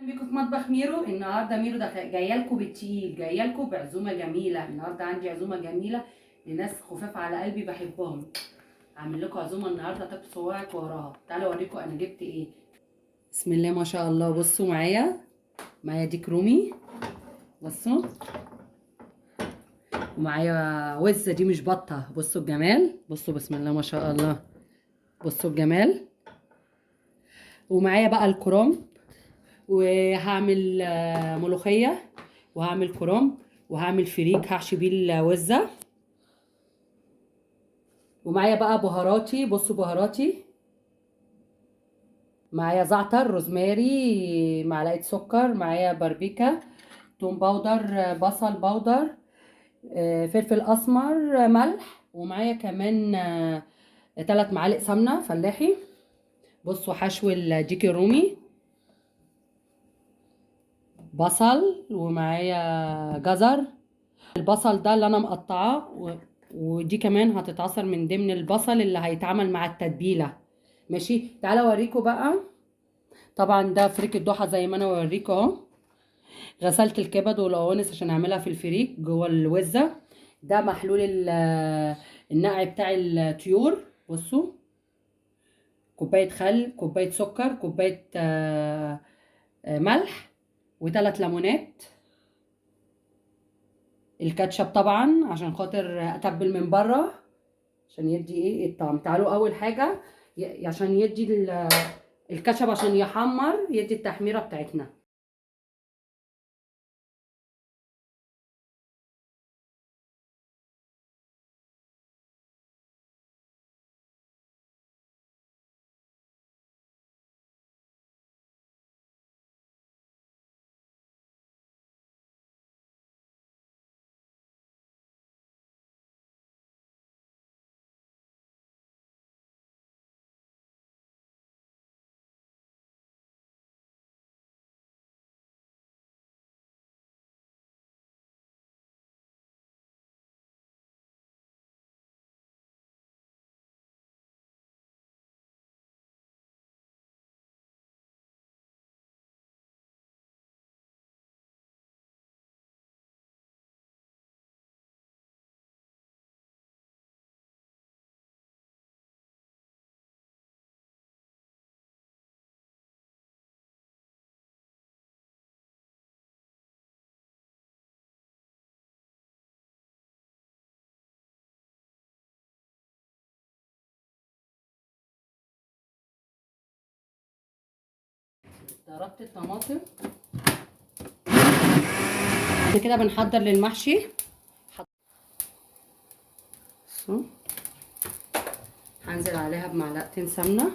بيكم في مطبخ ميرو. النهارده ميرو جايه لكم بالتقيل، جايه لكم بعزومه جميله. النهارده عندي عزومه جميله لناس خفاف على قلبي بحبهم. هعمل لكم عزومه النهارده تاكلوا صواعق وراها. تعالوا اوريكم انا جبت ايه. بسم الله ما شاء الله. بصوا معايا ديك رومي، بصوا، ومعايا وزه دي مش بطه. بصوا الجمال، بصوا بسم الله ما شاء الله، بصوا الجمال. ومعايا بقى الكرنب، وهعمل ملوخيه، وهعمل كرنب، وهعمل فريك هحشي بيه الوزه. ومعايا بقى بهاراتي، بصوا بهاراتي، معايا زعتر، روزماري، معلقه سكر، معايا باربيكا، توم باودر، بصل باودر، فلفل اسمر، ملح. ومعايا كمان 3 معالق سمنه فلاحي. بصوا حشو الديك الرومي، بصل، ومعايا جزر. البصل ده اللي انا مقطعاه ودي كمان هتتعصر من ضمن البصل اللي هيتعمل مع التتبيله. ماشي، تعالى اوريكم بقى. طبعا ده فريك الضحى زي ما انا اوريكم اهو. غسلت الكبد والقوانص عشان اعملها في الفريك جوه الوزه. ده محلول النقع بتاع الطيور. بصوا، كوبايه خل، كوبايه سكر، كوبايه ملح، و3 ليمونات. الكاتشب طبعا عشان خاطر اتبل من بره، عشان يدي ايه الطعم. تعالوا اول حاجه عشان يدي الكاتشب، عشان يحمر، يدي التحميره بتاعتنا. ضربت الطماطم. احنا كده بنحضر للمحشي. بصوا، هنزل عليها بمعلقتين سمنه.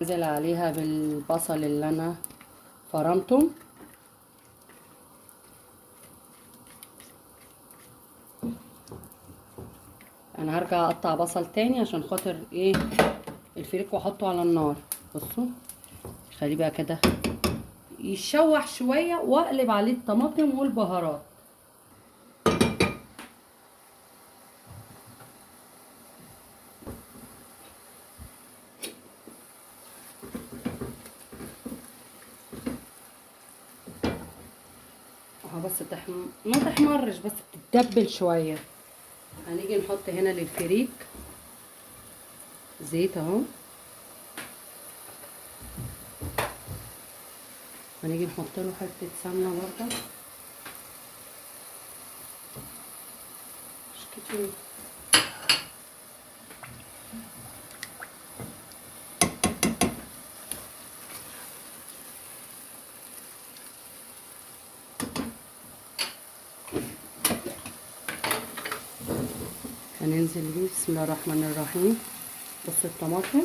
انزل عليها بالبصل اللي انا فرمته. انا هرجع اقطع بصل تاني عشان خاطر ايه الفريك واحطه على النار. بصوا، خليه بقى كده يشوح شويه، واقلب عليه الطماطم والبهارات. اهو بس ما تحمرش، بس تتدبل شويه. هنيجي نحط هنا للفريك زيت اهو. هنيجي نحط له حته سمنه برده، مش كتير. هننزل بيه بسم الله الرحمن الرحيم. بص الطماطم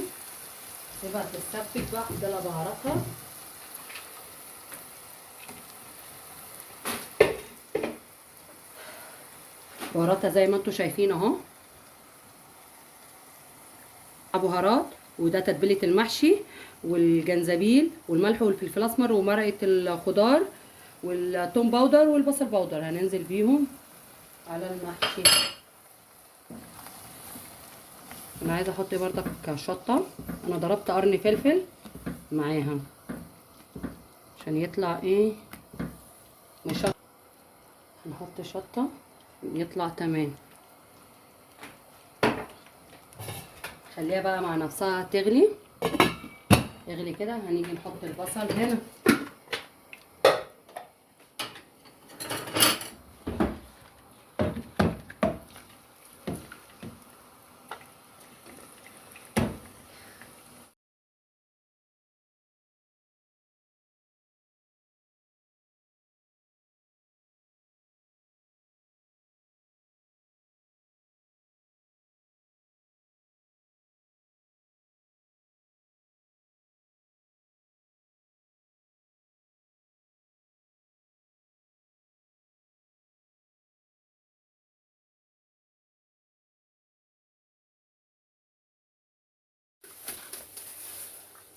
سيبها تتسبك بقى، اديلها بهاراتها. بهاراتها زي ما انتم شايفين اهو، بهارات. وده تتبيله المحشي، والجنزبيل والملح والفلفل الاسمر ومرقه الخضار والثوم باودر والبصل باودر، هننزل بيهم على المحشي. انا عايزه احط بردك شطه، انا ضربت قرن فلفل معاها عشان يطلع ايه مش هنحط شطه يطلع تمام. خليها بقى مع نفسها تغلي، اغلي كده. هنيجي نحط البصل هنا،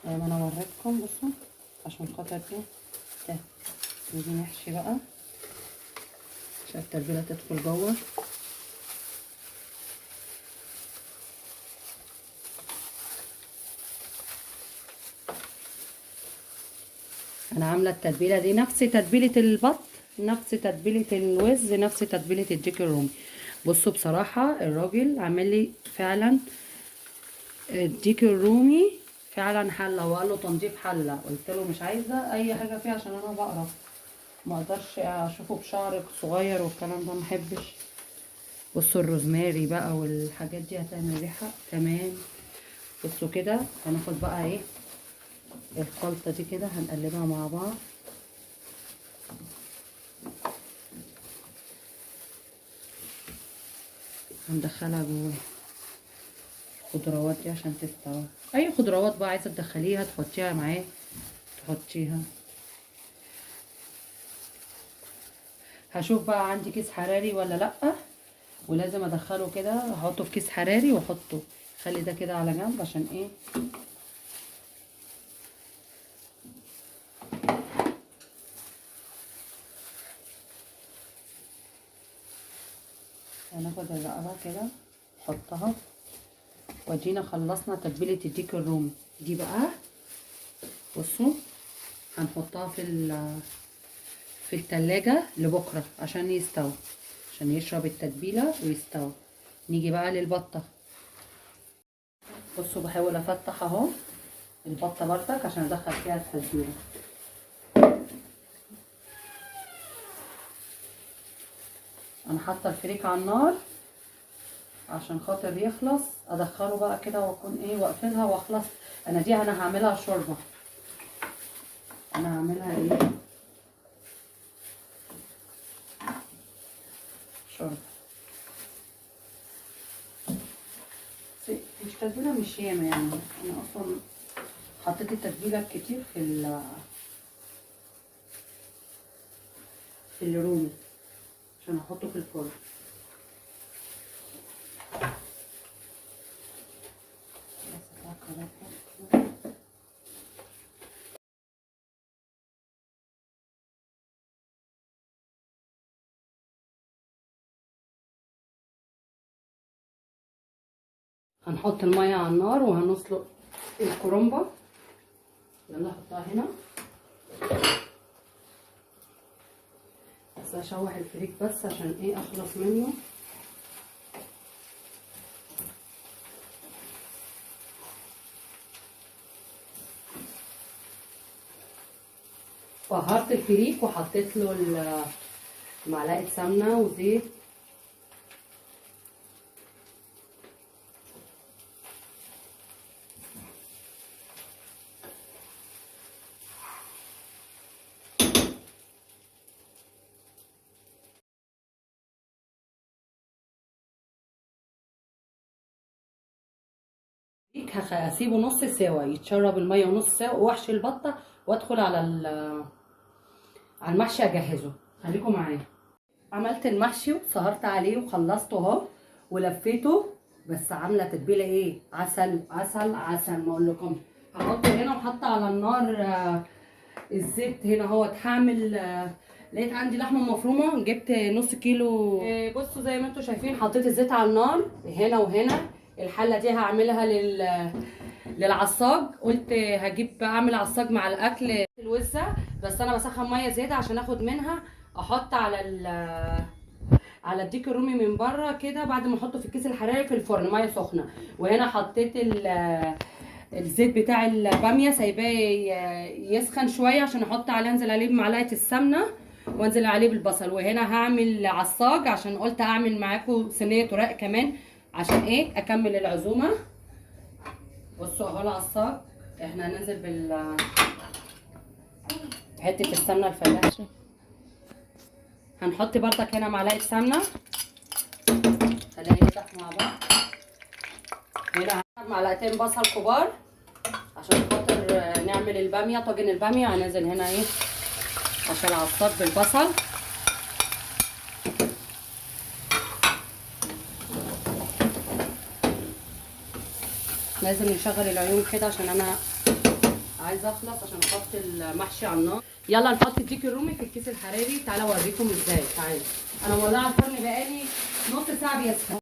زي ما انا وريتكم. بصوا عشان خاطر ايه ده، نيجي نحشي بقى عشان التتبيله تدخل جوه. انا عامله التتبيله دي نفس تتبيله البط، نفس تتبيله الوز، نفس تتبيله الديك الرومي. بصوا بصراحه الراجل عامل لي فعلا الديك الرومي فعلا حله، وقال له تنظيف حله. قلت له مش عايزه اي حاجه فيها عشان انا بقرف، ما اقدرش اشوفه بشعر صغير والكلام ده، ما احبش. بصوا الروزماري بقى والحاجات دي هتعمل ريحه تمام. بصوا كده هناخد بقى ايه الخلطه دي كده، هنقلبها مع بعض. هندخلها جوه الخضروات دي عشان تستوي. اي خضروات بقى عايزه تدخليها تحطيها معاه تحطيها. هشوف بقى عندي كيس حراري ولا لا، ولازم ادخله كده، هحطه في كيس حراري واحطه. خلي ده كده على جنب عشان ايه هناخد الرقبه كده نحطها. وادينا خلصنا تتبيله الديك الرومي دي بقى. بصوا هنحطها في التلاجة لبكره عشان يستوي، عشان يشرب التتبيله ويستوي. نيجي بقى للبطه. بصوا بحاول افتح اهو البطه بردك عشان ادخل فيها التتبيله. انا حاطه الفريك على النار عشان خاطر يخلص، ادخله بقى كده واكون ايه واقفلها واخلص. انا هعملها شوربه، انا هعملها ايه شوربه. مش تتبيله مش ياما يعني، انا اصلا حطيت التتبيله كتير في الرومي عشان احطه في الفرن. هنحط الميه على النار وهنسلق الكرنبه. يلا احطها هنا بس اشوح الفريك بس عشان ايه اخلص منه. بهرت الفريك وحطيت له معلقه سمنه وزيت. هسيبه نص سوا يتشرب الميه ونص سوا، واحشي البطه وادخل على المحشي اجهزه. خليكم معايا. عملت المحشي وسهرت عليه وخلصته اهو ولفيته، بس عامله تتبيله ايه، عسل عسل عسل ما اقولكمش. هحطه هنا وحاطه على النار الزيت هنا اهوت. هعمل لقيت عندي لحمه مفرومه، جبت نص كيلو. بصوا زي ما انتم شايفين حطيت الزيت على النار هنا وهنا. الحله دي هعملها للعصاج، قلت هجيب اعمل عصاج مع الاكل الوزه، بس انا بسخن ميه زياده عشان اخد منها احط على الديك الرومي من بره كده، بعد ما احطه في الكيس الحراري في الفرن ميه سخنه. وهنا حطيت الزيت بتاع الباميه سايباه يسخن شويه عشان احط عليه، انزل عليه بمعلقه السمنه وانزل عليه بالبصل. وهنا هعمل عصاج عشان قلت اعمل معاكم صينيه رق كمان عشان ايه اكمل العزومه. بصوا اهو العصاج، احنا هننزل حته السمنه الفلاحي. هنحط بردك هنا معلقه سمنه، خلينا نفتح مع بعض. هنا هنحط معلقتين بصل كبار عشان خاطر نعمل الباميه، طاجن الباميه. هننزل هنا ايه عشان العصاج بالبصل. لازم نشغل العيون كده عشان انا عايزه اخلص عشان احط المحشي على النار. يلا نحط الديك الرومي في الكيس الحراري. تعالى اوريكم ازاي. تعالى، انا مولعه الفرن بقالي نص ساعه بيسخن.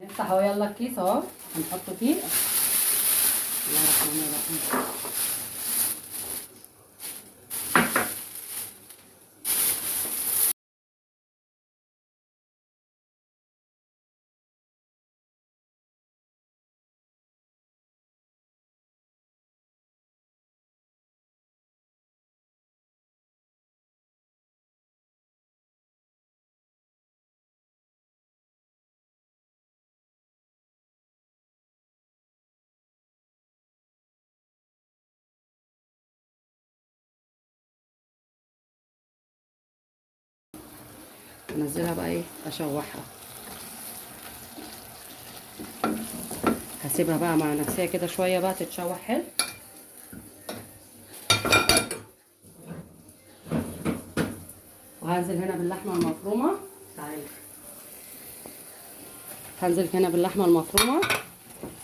نفتح اهو يلا الكيس اهو هنحطه فيه. بسم الله الرحمن الرحيم. انزلها بقى ايه اشوحها. هسيبها بقى مع نفسها كده شويه بقى تتشوح حلو. وهنزل هنا باللحمه المفرومه. تعالي، هنزل هنا باللحمه المفرومه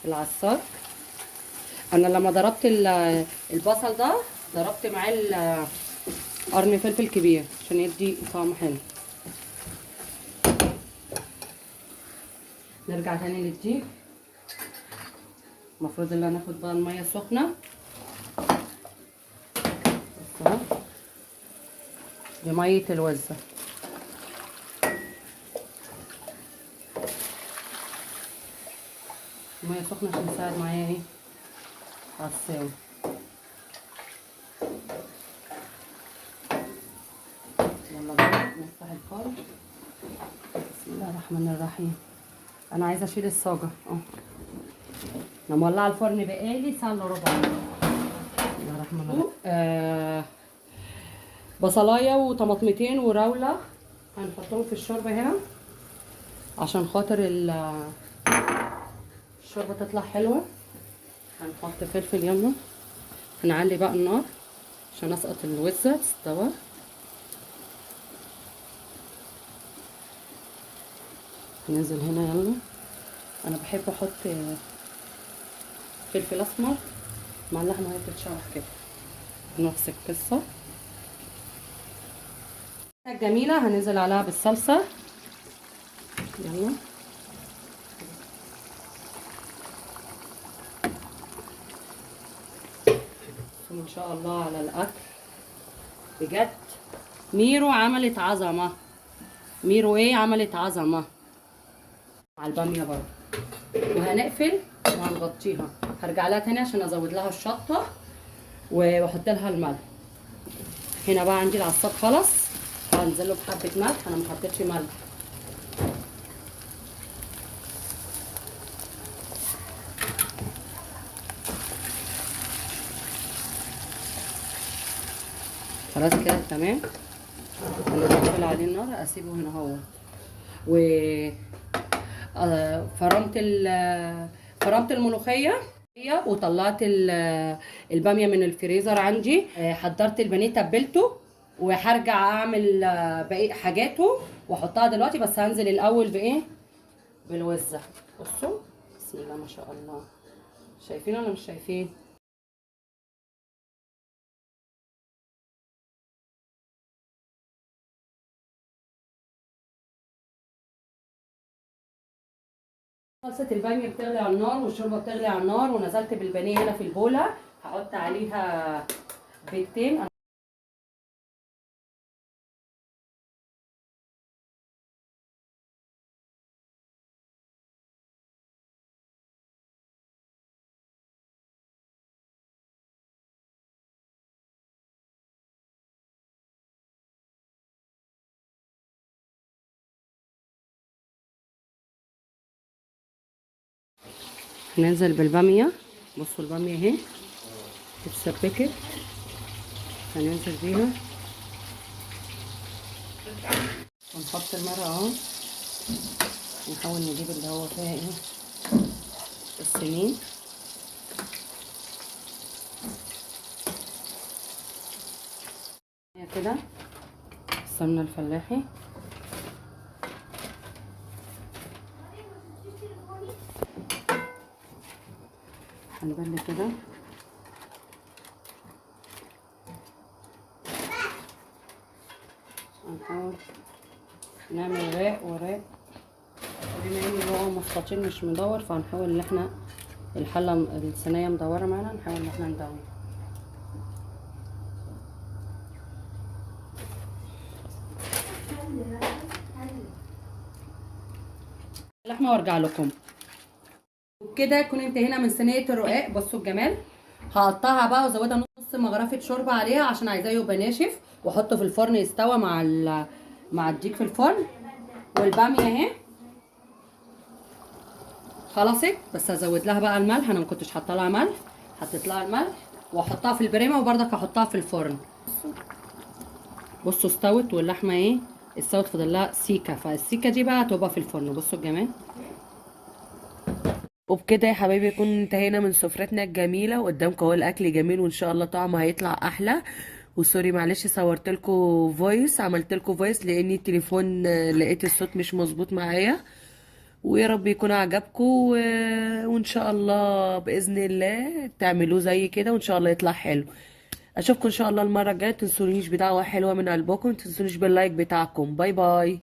العصاج. انا لما ضربت البصل ده ضربت معاه قرن فلفل كبير عشان يدي طعم حلو. نرجع تاني للديك. المفروض ان انا اخد بقى الميه سخنه. بص اهو دي ميه الوزه. الميه سخنه عشان تساعد معايا ايه على السوا. يلا بقى نفتح الفرن. بسم الله الرحمن الرحيم. انا عايزه اشيل الصاجه اهو. انا مولعه الفرن بقالي ساعه الا ربع. بسم الله الرحمن الرحيم. بصلايه وطماطمتين وراوله هنحطهم في الشوربه هنا عشان خاطر الشوربه تطلع حلوه. هنحط فلفل. يلا هنعلي بقى النار عشان اسقط الوزه تستوى. ننزل هنا. يلا انا بحب احط فلفل اسمر مع اللحمه وهي بتتشوح كده، نفس القصه الجميله. هننزل عليها بالصلصه. يلا ما شاء الله على الاكل بجد. ميرو عملت عظمه. ميرو ايه عملت عظمه على الباميه برضه. وهنقفل وهنغطيها. هرجع لها تاني عشان ازود لها الشطه واحط لها الملح. هنا بقى عندي العصاج خلص، هنزل له بحبه ملح. انا ما حطيتش ملح. خلاص كده تمام. انا هقفل عليه النار، اسيبه هنا اهو. و فرمت الملوخيه وطلعت الباميه من الفريزر عندي. حضرت البانيه تبلته، وهرجع اعمل باقي حاجاته واحطها دلوقتي. بس هنزل الاول بايه؟ بالوزه. بصوا بسم الله ما شاء الله، شايفين ولا مش شايفين؟ طاسه الباميه بتغلي على النار والشوربه بتغلي على النار، ونزلت بالبانيه هنا في البوله. هحط عليها بيضتين. هننزل بالباميه. بصوا الباميه اهي اتسبكت، هننزل بيها ونحط المرقه اهو، ونحاول نجيب اللي هو فيها ايه السمين. هي كده السمنه الفلاحي. هنبل كده هنحاول نعمل راق وراق، بما ان هو مستطيل مش مدور، فهنحاول ان احنا الحله الصينيه مدوره معانا، نحاول ان احنا ندور اللحمه وارجع لكم. وبكده نكون انتهينا من صينيه الرقاق. بصوا الجمال. هقطعها بقى وازودها نص مغرفه شوربه عليها عشان عايزاه يبقى ناشف، واحطه في الفرن يستوى مع الديك في الفرن. والباميه اهي خلصت، بس هزود لها بقى الملح. انا ما كنتش حاطه لها ملح، حطيت لها الملح واحطها في البريمه، وبرضك هحطها في الفرن. بصوا استوت، واللحمه ايه استوت، فاضل لها سيكه، فالسيكه دي بقى هتبقى في الفرن. بصوا الجمال. وبكده يا حبايبي يكون انتهينا من سفرتنا الجميله، وقدامكم اهو الاكل جميل، وان شاء الله طعمه هيطلع احلى. وسوري معلش صورت لكم فويس، عملت لكم فويس لاني التليفون لقيت الصوت مش مظبوط معايا. ويا رب يكون عجبكم وان شاء الله باذن الله تعملوه زي كده، وان شاء الله يطلع حلو. اشوفكم ان شاء الله المره الجايه. متنسونيش بدعوه حلوه من قلبكم، متنسونيش باللايك بتاعكم. باي باي.